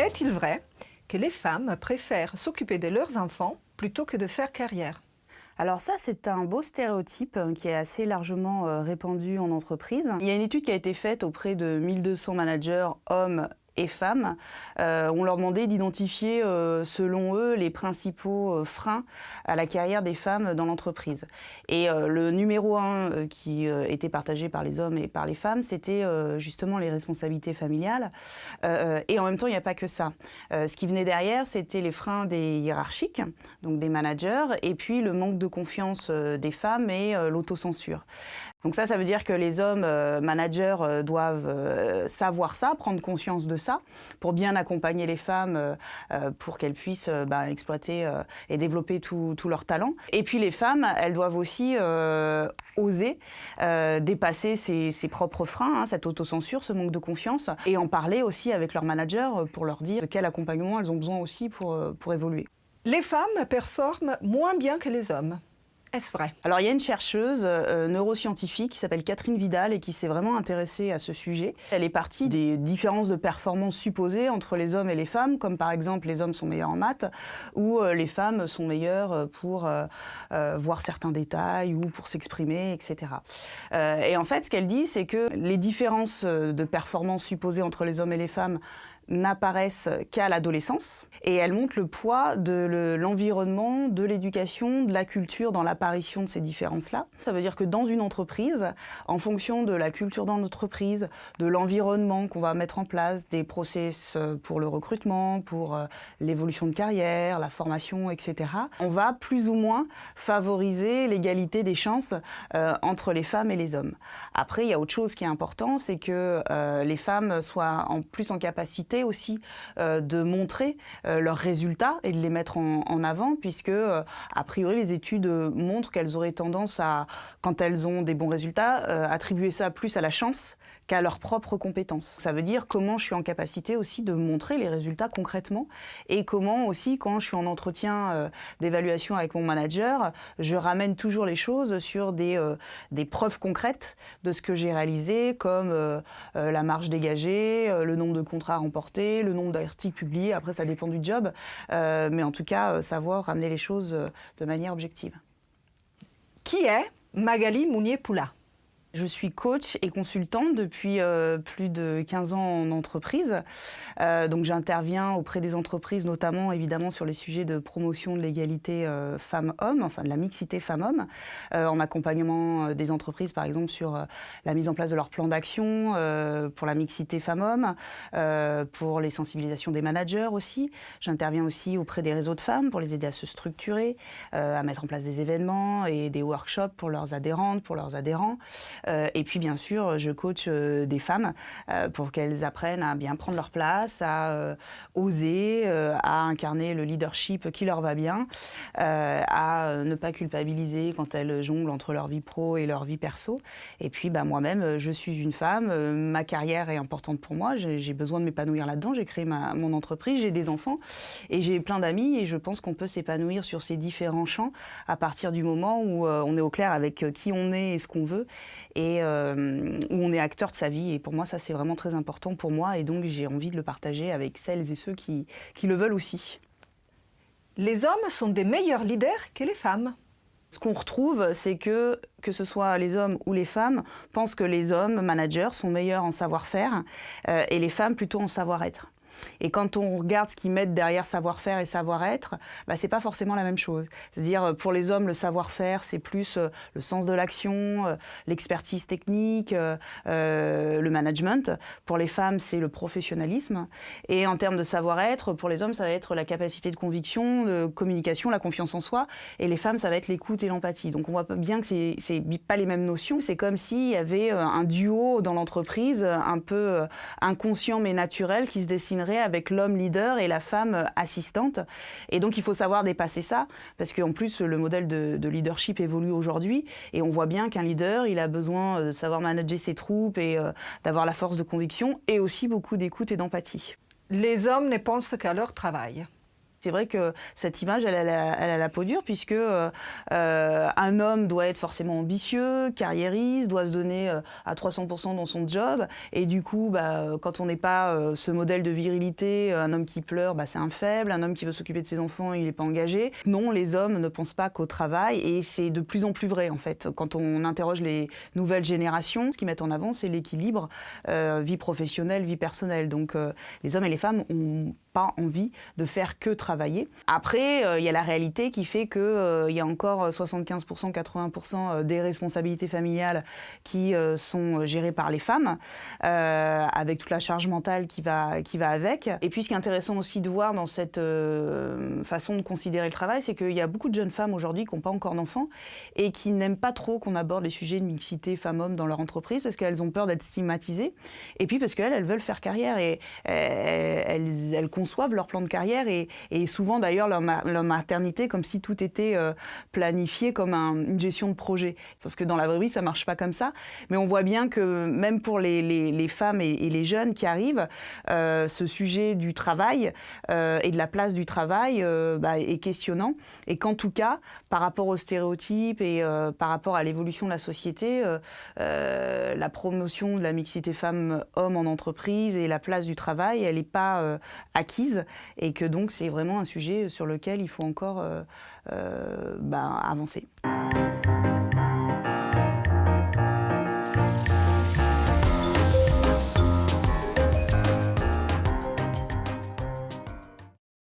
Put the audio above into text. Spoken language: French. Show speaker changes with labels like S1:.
S1: Est-il vrai que les femmes préfèrent s'occuper de leurs enfants plutôt que de faire carrière?
S2: Alors ça, c'est un beau stéréotype qui est assez largement répandu en entreprise. Il y a une étude qui a été faite auprès de 1200 managers, hommes et femmes. On leur demandait d'identifier, selon eux, les principaux freins à la carrière des femmes dans l'entreprise. Et le numéro 1 qui était partagé par les hommes et par les femmes, c'était justement les responsabilités familiales. Et en même temps, il n'y a pas que ça. Ce qui venait derrière, c'était les freins des hiérarchiques, donc des managers, et puis le manque de confiance des femmes et l'autocensure. Donc ça veut dire que les hommes managers doivent savoir ça, prendre conscience de ça, pour bien accompagner les femmes pour qu'elles puissent exploiter et développer tout leur talent. Et puis les femmes, elles doivent aussi oser dépasser ses propres freins, cette autocensure, ce manque de confiance, et en parler aussi avec leurs managers pour leur dire quel accompagnement elles ont besoin aussi pour évoluer.
S1: Les femmes performent moins bien que les hommes. Est-ce vrai?
S2: Alors il y a une chercheuse neuroscientifique qui s'appelle Catherine Vidal et qui s'est vraiment intéressée à ce sujet. Elle est partie des différences de performance supposées entre les hommes et les femmes, comme par exemple les hommes sont meilleurs en maths ou les femmes sont meilleures pour voir certains détails ou pour s'exprimer, etc. Et en fait, ce qu'elle dit, c'est que les différences de performance supposées entre les hommes et les femmes n'apparaissent qu'à l'adolescence, et elle montre le poids de l'environnement, de l'éducation, de la culture dans l'apparition de ces différences-là. Ça veut dire que dans une entreprise, en fonction de la culture dans l'entreprise, de l'environnement qu'on va mettre en place, des process pour le recrutement, pour l'évolution de carrière, la formation, etc., on va plus ou moins favoriser l'égalité des chances entre les femmes et les hommes. Après, il y a autre chose qui est important, c'est que les femmes soient plus en capacité aussi de montrer leurs résultats et de les mettre en avant, puisque a priori les études montrent qu'elles auraient tendance à, quand elles ont des bons résultats, attribuer ça plus à la chance qu'à leurs propres compétences. Ça veut dire comment je suis en capacité aussi de montrer les résultats concrètement, et comment aussi quand je suis en entretien d'évaluation avec mon manager, je ramène toujours les choses sur des preuves concrètes de ce que j'ai réalisé, comme la marge dégagée, le nombre de contrats remportés, le nombre d'articles publiés. Après, ça dépend du job, mais en tout cas, savoir ramener les choses de manière objective.
S1: Qui est Magali Mounier-Poula?
S2: Je suis coach et consultante depuis plus de 15 ans en entreprise. Donc j'interviens auprès des entreprises, notamment évidemment sur les sujets de promotion de l'égalité femmes-hommes, enfin de la mixité femmes-hommes, en accompagnement des entreprises par exemple sur la mise en place de leur plan d'action pour la mixité femmes-hommes, pour les sensibilisations des managers aussi. J'interviens aussi auprès des réseaux de femmes pour les aider à se structurer, à mettre en place des événements et des workshops pour leurs adhérentes, pour leurs adhérents. Et puis bien sûr, je coach des femmes pour qu'elles apprennent à bien prendre leur place, à oser, à incarner le leadership qui leur va bien, à ne pas culpabiliser quand elles jonglent entre leur vie pro et leur vie perso. Et puis moi-même, je suis une femme, ma carrière est importante pour moi, j'ai besoin de m'épanouir là-dedans, j'ai créé mon entreprise, j'ai des enfants et j'ai plein d'amis, et je pense qu'on peut s'épanouir sur ces différents champs à partir du moment où on est au clair avec qui on est et ce qu'on veut, et où on est acteur de sa vie. Et pour moi, ça, c'est vraiment très important pour moi. Et donc, j'ai envie de le partager avec celles et ceux qui le veulent aussi.
S1: Les hommes sont des meilleurs leaders que les femmes.
S2: Ce qu'on retrouve, c'est que ce soit les hommes ou les femmes, pensent que les hommes, managers, sont meilleurs en savoir-faire et les femmes plutôt en savoir-être. Et quand on regarde ce qu'ils mettent derrière savoir-faire et savoir-être, c'est pas forcément la même chose. C'est-à-dire, pour les hommes, le savoir-faire, c'est plus le sens de l'action, l'expertise technique, le management. Pour les femmes, c'est le professionnalisme. Et en termes de savoir-être, pour les hommes, ça va être la capacité de conviction, de communication, la confiance en soi. Et les femmes, ça va être l'écoute et l'empathie. Donc on voit bien que c'est pas les mêmes notions. C'est comme s'il y avait un duo dans l'entreprise, un peu inconscient mais naturel, qui se dessinerait avec l'homme leader et la femme assistante. Et donc il faut savoir dépasser ça, parce qu'en plus le modèle de leadership évolue aujourd'hui, et on voit bien qu'un leader, il a besoin de savoir manager ses troupes et d'avoir la force de conviction, et aussi beaucoup d'écoute et d'empathie.
S1: Les hommes ne pensent qu'à leur travail.
S2: C'est vrai que cette image, elle a la peau dure, puisque un homme doit être forcément ambitieux, carriériste, doit se donner à 300% dans son job. Et du coup, quand on n'est pas ce modèle de virilité, un homme qui pleure, c'est un faible. Un homme qui veut s'occuper de ses enfants, il n'est pas engagé. Non, les hommes ne pensent pas qu'au travail. Et c'est de plus en plus vrai, en fait. Quand on interroge les nouvelles générations, ce qu'ils mettent en avant, c'est l'équilibre vie professionnelle, vie personnelle. Donc, les hommes et les femmes n'ont pas envie de faire que travailler. Après, il y a la réalité qui fait qu'il y a encore 75%, 80% des responsabilités familiales qui sont gérées par les femmes, avec toute la charge mentale qui va avec. Et puis, ce qui est intéressant aussi de voir dans cette façon de considérer le travail, c'est qu'il y a beaucoup de jeunes femmes aujourd'hui qui n'ont pas encore d'enfants et qui n'aiment pas trop qu'on aborde les sujets de mixité femmes-hommes dans leur entreprise parce qu'elles ont peur d'être stigmatisées. Et puis, parce qu'elles, elles veulent faire carrière et elles conçoivent leur plan de carrière et souvent d'ailleurs leur maternité comme si tout était planifié comme une gestion de projet. Sauf que dans la vraie vie, ça ne marche pas comme ça. Mais on voit bien que même pour les femmes et les jeunes qui arrivent, ce sujet du travail et de la place du travail est questionnant. Et qu'en tout cas, par rapport aux stéréotypes et par rapport à l'évolution de la société, la promotion de la mixité femmes-hommes en entreprise et la place du travail, elle n'est pas acquise et que donc c'est vraiment un sujet sur lequel il faut encore avancer.